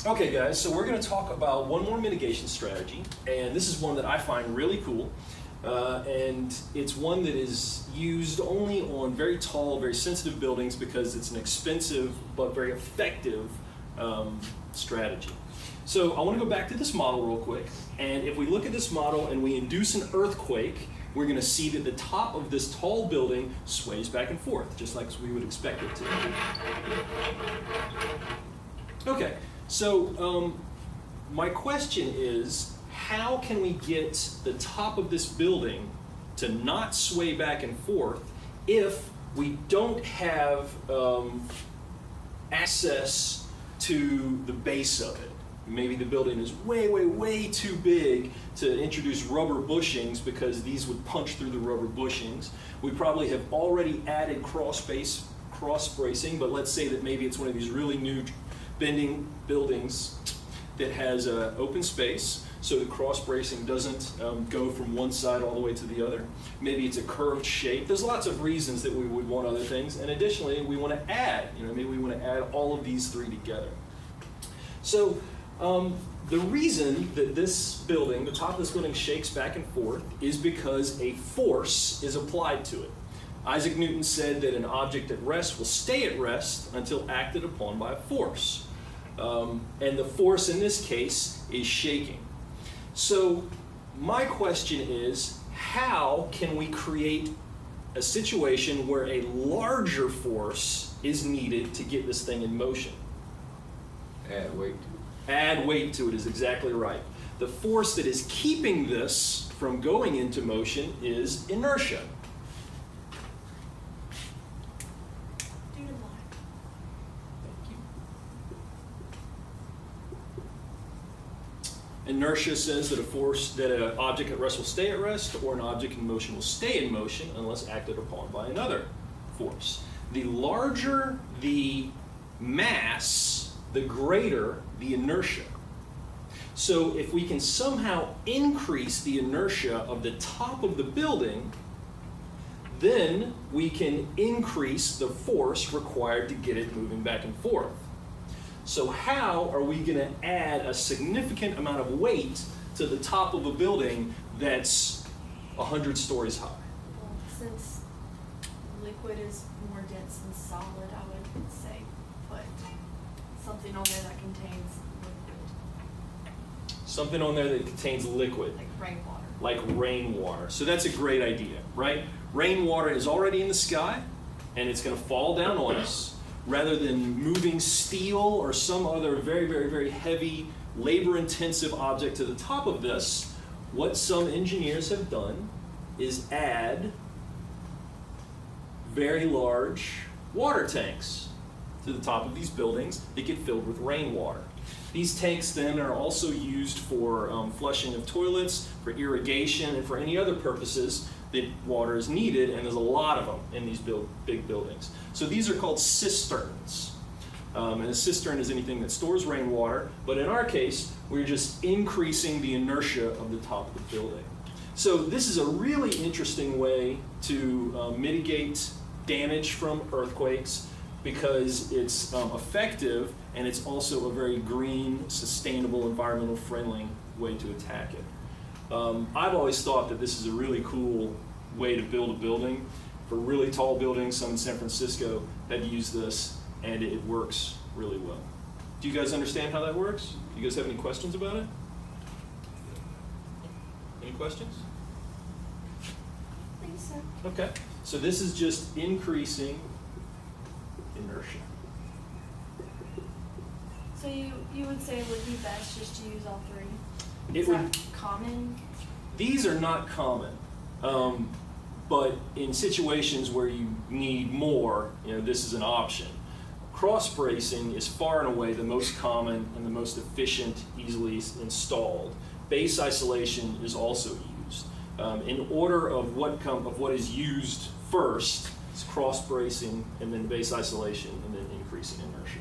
Okay guys, so we're going to talk about one more mitigation strategy, and this is one that I find really cool, and it's one that is used only on very tall, very sensitive buildings because it's an expensive but very effective strategy. So I want to go back to this model real quick, and if we look at this model and we induce an earthquake, we're going to see that the top of this tall building sways back and forth, just like we would expect it to. Okay, so my question is, how can we get the top of this building to not sway back and forth if we don't have access to the base of it? Maybe the building is way, way, way too big to introduce rubber bushings because these would punch through the rubber bushings. We probably have already added cross bracing, but let's say that maybe it's one of these really new bending buildings that has open space, so the cross bracing doesn't go from one side all the way to the other. Maybe it's a curved shape. There's lots of reasons that we would want other things, and additionally we want to add, maybe we want to add all of these three together. So the reason that this building, the top of this building, shakes back and forth is because a force is applied to it. Isaac Newton said that an object at rest will stay at rest until acted upon by a force. And the force in this case is shaking. So my question is, how can we create a situation where a larger force is needed to get this thing in motion? Add weight to it. Add weight to it is exactly right. The force that is keeping this from going into motion is inertia. Thank you. Inertia says that an object at rest will stay at rest, or an object in motion will stay in motion unless acted upon by another force. The larger the mass, the greater the inertia. So if we can somehow increase the inertia of the top of the building, then we can increase the force required to get it moving back and forth. So how are we going to add a significant amount of weight to the top of a building that's 100 stories high? Well, since liquid is more dense than solid, I would say put something on there that contains liquid. Something on there that contains liquid. Like rainwater. Like rainwater. So that's a great idea, right? Rainwater is already in the sky, and it's going to fall down on us. Rather than moving steel or some other very, very, very heavy, labor-intensive object to the top of this, what some engineers have done is add very large water tanks to the top of these buildings that get filled with rainwater. These tanks then are also used for flushing of toilets, for irrigation, and for any other purposes that water is needed, and there's a lot of them in these big buildings. So these are called cisterns. And a cistern is anything that stores rainwater, but in our case, we're just increasing the inertia of the top of the building. So this is a really interesting way to mitigate damage from earthquakes, because it's effective, and it's also a very green, sustainable, environmental friendly way to attack it. I've always thought that this is a really cool way to build a building. For really tall buildings, some in San Francisco have used this, and it works really well. Do you guys understand how that works? Do you guys have any questions about it? Any questions? I think so. Okay, so this is just increasing inertia. So you would say it would be best just to use all three? It Is would. that common? These are not common, but in situations where you need more, this is an option. Cross bracing is far and away the most common and the most efficient, easily installed. Base isolation is also used. In order of what is used first, it's cross bracing, and then base isolation, and then increasing inertia.